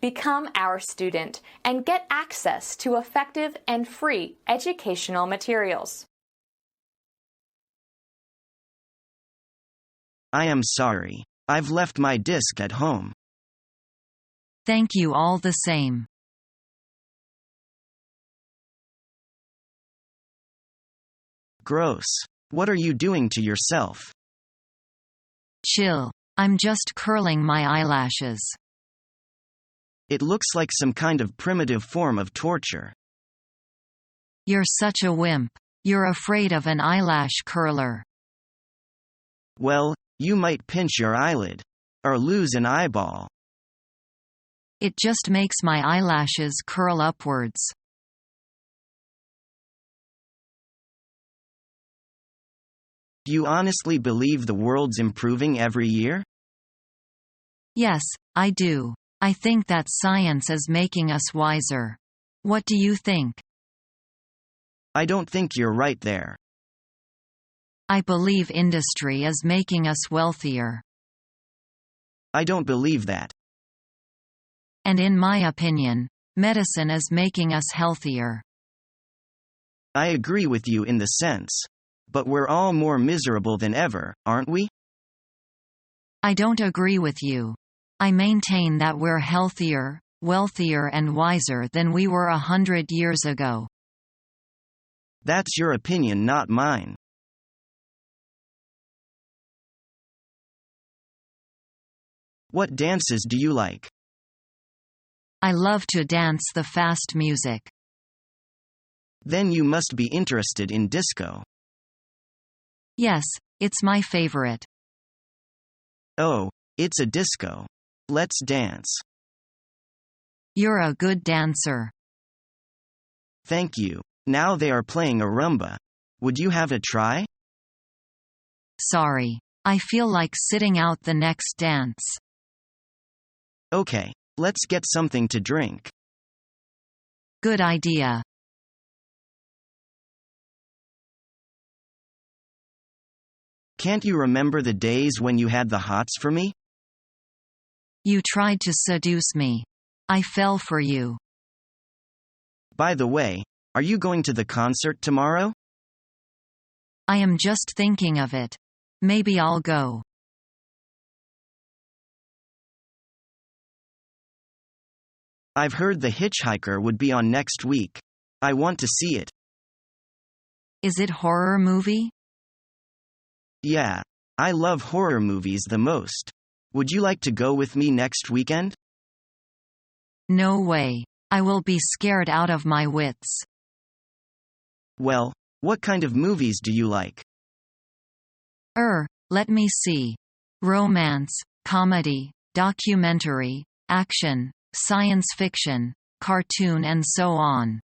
Become our student and get access to effective and free educational materials. I am sorry. I've left my disk at home. Thank you all the same. Gross. What are you doing to yourself? Chill. I'm just curling my eyelashes. It looks like some kind of primitive form of torture. You're such a wimp. You're afraid of an eyelash curler. Well, you might pinch your eyelid. Or lose an eyeball. It just makes my eyelashes curl upwards. Do you honestly believe the world's improving every year? Yes, I do. I think that science is making us wiser. What do you think? I don't think you're right there. I believe industry is making us wealthier. I don't believe that. And in my opinion, medicine is making us healthier. I agree with you in the sense. But we're all more miserable than ever, aren't we? I don't agree with you. I maintain that we're healthier, wealthier and wiser than we were 100 years ago. That's your opinion, not mine. What dances do you like? I love to dance the fast music. Then you must be interested in disco. Yes, it's my favorite. Oh, it's a disco. Let's dance. You're a good dancer. Thank you. Now they are playing a rumba. Would you have a try? Sorry. I feel like sitting out the next dance. Okay, let's get something to drink. Good idea. Can't you remember the days when you had the hots for me? You tried to seduce me. I fell for you. By the way, are you going to the concert tomorrow? I am just thinking of it. Maybe I'll go. I've heard The Hitchhiker would be on next week. I want to see it. Is it horror movie? Yeah. I love horror movies the most. Would you like to go with me next weekend? No way. I will be scared out of my wits. Well, what kind of movies do you like? Let me see. Romance, comedy, documentary, action, science fiction, cartoon and so on.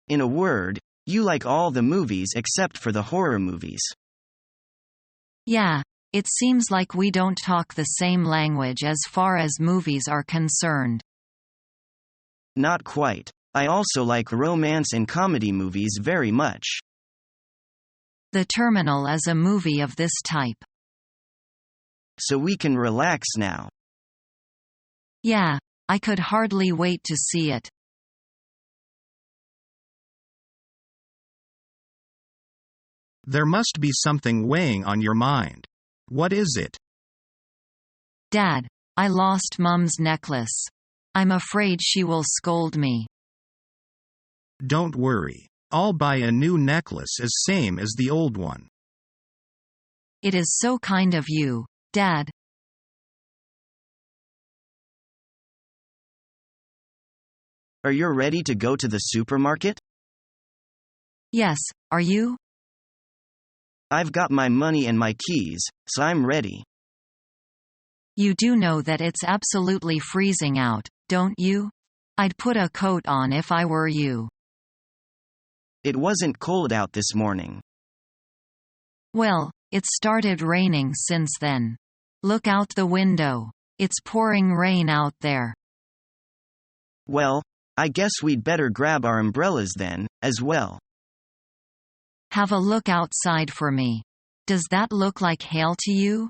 In a word, you like all the movies except for the horror movies. Yeah, it seems like we don't talk the same language as far as movies are concerned. Not quite. I also like romance and comedy movies very much. The Terminal is a movie of this type. So we can relax now. Yeah, I could hardly wait to see it. There must be something weighing on your mind. What is it? Dad, I lost Mum's necklace. I'm afraid she will scold me. Don't worry. I'll buy a new necklace as same as the old one. It is so kind of you, Dad. Are you ready to go to the supermarket? Yes, are you? I've got my money and my keys, so I'm ready. You do know that it's absolutely freezing out, don't you? I'd put a coat on if I were you. It wasn't cold out this morning. Well, it started raining since then. Look out the window. It's pouring rain out there. Well, I guess we'd better grab our umbrellas then, as well. Have a look outside for me. Does that look like hail to you?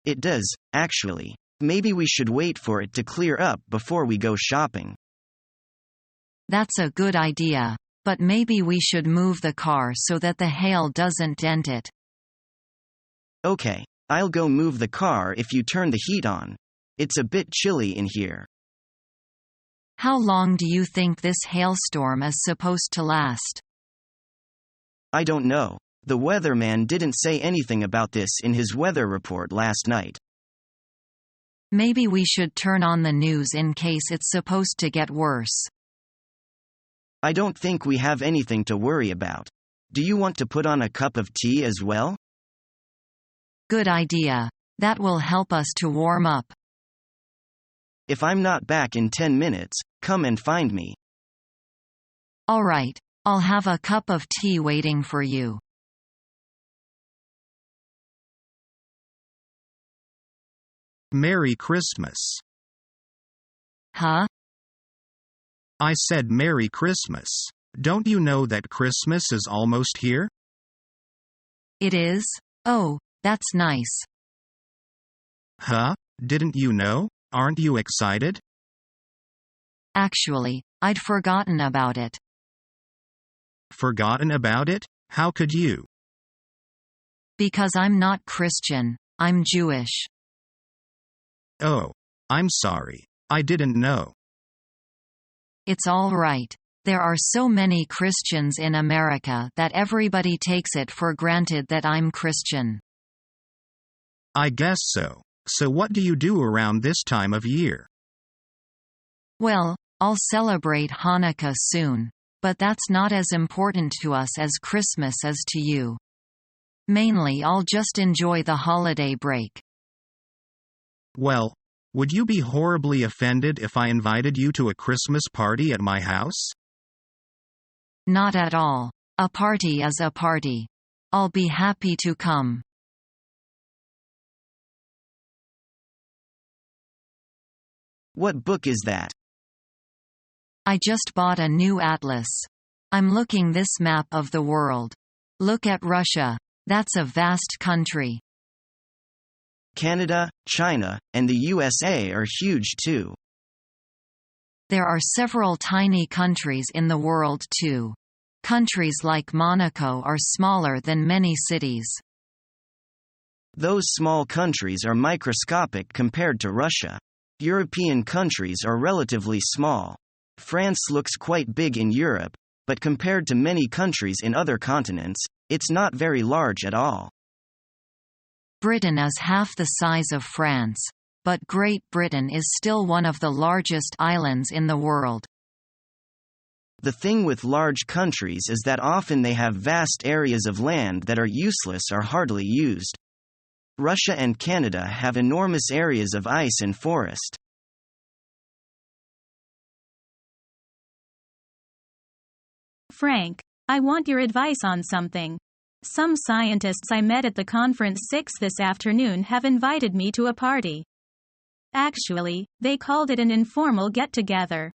It does, actually. Maybe we should wait for it to clear up before we go shopping. That's a good idea. But maybe we should move the car so that the hail doesn't dent it. Okay, I'll go move the car if you turn the heat on. It's a bit chilly in here. How long do you think this hailstorm is supposed to last? I don't know. The weatherman didn't say anything about this in his weather report last night. Maybe we should turn on the news in case it's supposed to get worse. I don't think we have anything to worry about. Do you want to put on a cup of tea as well? Good idea. That will help us to warm up. If I'm not back in 10 minutes, come and find me. All right. I'll have a cup of tea waiting for you. Merry Christmas. Huh? I said Merry Christmas. Don't you know that Christmas is almost here? It is? Oh, that's nice. Huh? Didn't you know? Aren't you excited? Actually, I'd forgotten about it. Forgotten about it? How could you? Because I'm not Christian, I'm Jewish. Oh, I'm sorry. I didn't know. It's all right. There are so many Christians in America that everybody takes it for granted that I'm Christian. I guess so. So what do you do around this time of year? Well, I'll celebrate Hanukkah soon, but that's not as important to us as Christmas is to you. Mainly I'll just enjoy the holiday break. Well, would you be horribly offended if I invited you to a Christmas party at my house? Not at all. A party is a party. I'll be happy to come. What book is that? I just bought a new atlas. I'm looking this map of the world. Look at Russia. That's a vast country. Canada, China, and the USA are huge too. There are several tiny countries in the world too. Countries like Monaco are smaller than many cities. Those small countries are microscopic compared to Russia. European countries are relatively small. France looks quite big in Europe, but compared to many countries in other continents, it's not very large at all. Britain is half the size of France, but Great Britain is still one of the largest islands in the world. The thing with large countries is that often they have vast areas of land that are useless or hardly used. Russia and Canada have enormous areas of ice and forest. Frank, I want your advice on something. Some scientists I met at the conference 6 this afternoon have invited me to a party. Actually, they called it an informal get-together.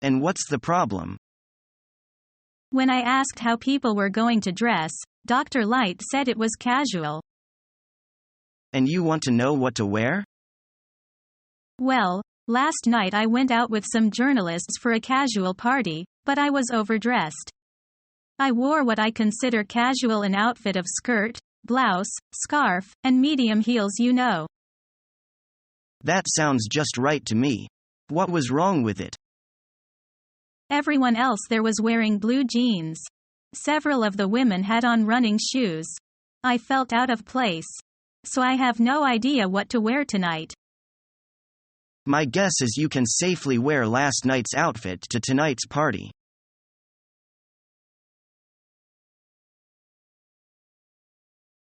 And what's the problem? When I asked how people were going to dress, Dr. Light said it was casual. And you want to know what to wear? Well, last night I went out with some journalists for a casual party, but I was overdressed. I wore what I consider casual, an outfit of skirt, blouse, scarf, and medium heels, you know. That sounds just right to me. What was wrong with it? Everyone else there was wearing blue jeans. Several of the women had on running shoes. I felt out of place. So I have no idea what to wear tonight. My guess is you can safely wear last night's outfit to tonight's party.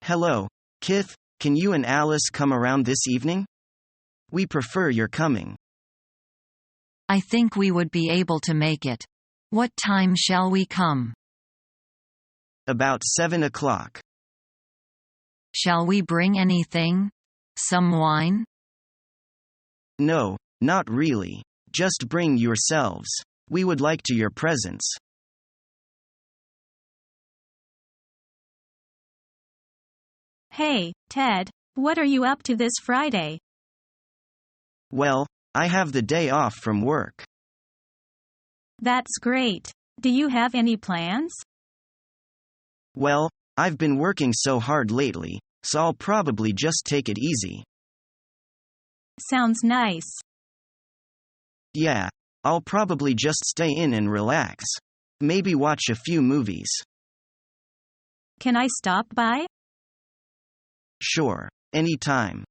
Hello, Kith, can you and Alice come around this evening? We prefer your coming. I think we would be able to make it. What time shall we come? About 7 o'clock. Shall we bring anything? Some wine? No, not really. Just bring yourselves. We would like to your presence. Hey, Ted, what are you up to this Friday? Well, I have the day off from work. That's great. Do you have any plans? Well, I've been working so hard lately, so I'll probably just take it easy. Sounds nice. Yeah, I'll probably just stay in and relax. Maybe watch a few movies. Can I stop by? Sure, anytime.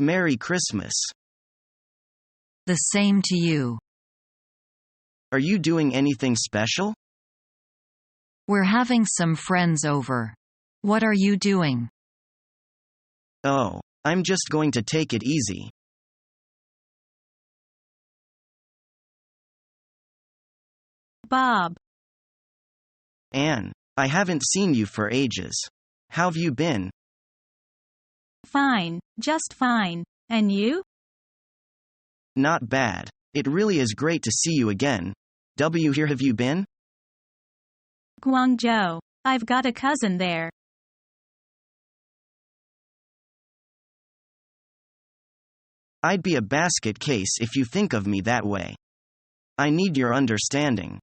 Merry Christmas. The same to you. Are you doing anything special? We're having some friends over. What are you doing? Oh, I'm just going to take it easy. Bob. Anne, I haven't seen you for ages. How've you been? Fine, just fine. And you? Not bad. It really is great to see you again. Where have you been? Guangzhou. I've got a cousin there. I'd be a basket case if you think of me that way. I need your understanding.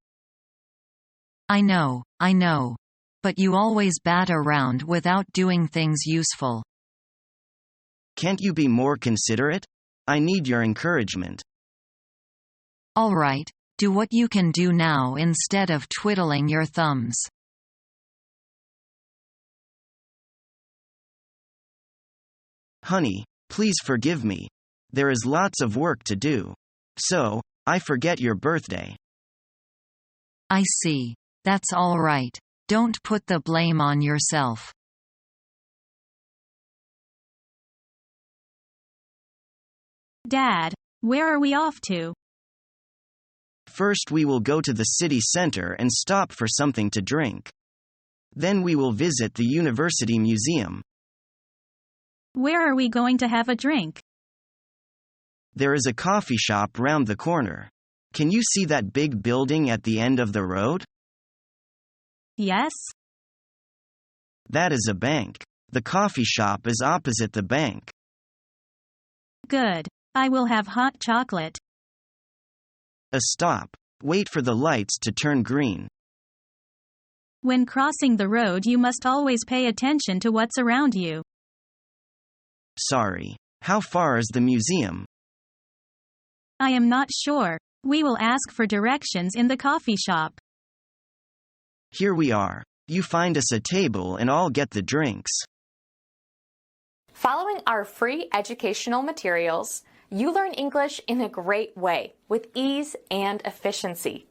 I know. But you always bat around without doing things useful. Can't you be more considerate? I need your encouragement. All right, do what you can do now instead of twiddling your thumbs. Honey, please forgive me. There is lots of work to do. So, I forget your birthday. I see. That's all right. Don't put the blame on yourself. Dad, where are we off to? First we will go to the city center and stop for something to drink. Then we will visit the University Museum. Where are we going to have a drink? There is a coffee shop round the corner. Can you see that big building at the end of the road? Yes? That is a bank. The coffee shop is opposite the bank. Good. I will have hot chocolate. A stop. Wait for the lights to turn green. When crossing the road, you must always pay attention to what's around you. Sorry. How far is the museum? I am not sure. We will ask for directions in the coffee shop. Here we are. You find us a table and I'll get the drinks. Following our free educational materials, you learn English in a great way with ease and efficiency.